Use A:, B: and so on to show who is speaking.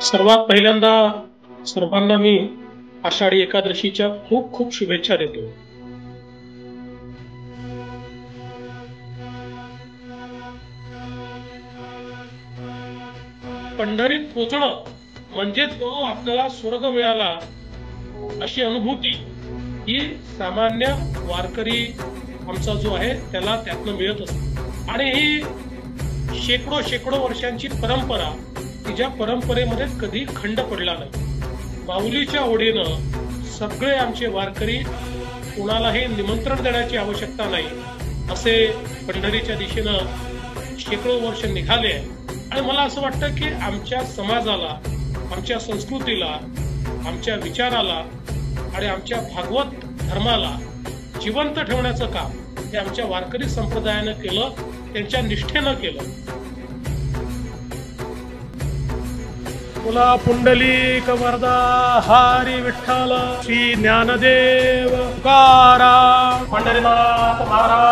A: सर्वात पहिल्यांदा सर्वांना मी आषाढी एकादशीच्या खूप खूप शुभेच्छा देतो. पंढरीत पोचणं म्हणजे तो आपल्याला स्वर्ग मिळाला अशी अनुभूती ही सामान्य वारकरी आमचा जो आहे त्याला त्यातनं मिळत असते. आणि ही शेकडो शेकडो वर्षांची परंपरा की ज्या परंपरेमध्ये कधी खंड पडला नाही. माऊलीच्या ओढीनं सगळे आमचे वारकरी, कोणालाही निमंत्रण देण्याची आवश्यकता नाही असे पंढरीच्या दिशेनं शेकडो वर्ष निघाले. आणि मला असं वाटतं की आमच्या समाजाला, आमच्या संस्कृतीला, आमच्या विचाराला आणि आमच्या भागवत धर्माला जिवंत ठेवण्याचं काम हे आमच्या वारकरी संप्रदायानं केलं, त्यांच्या निष्ठेनं केलं. बोला पुंडलिक वरदा हरी विठ्ठल, श्री ज्ञानदेव तुकाराम, पंढरीनाथ महाराज.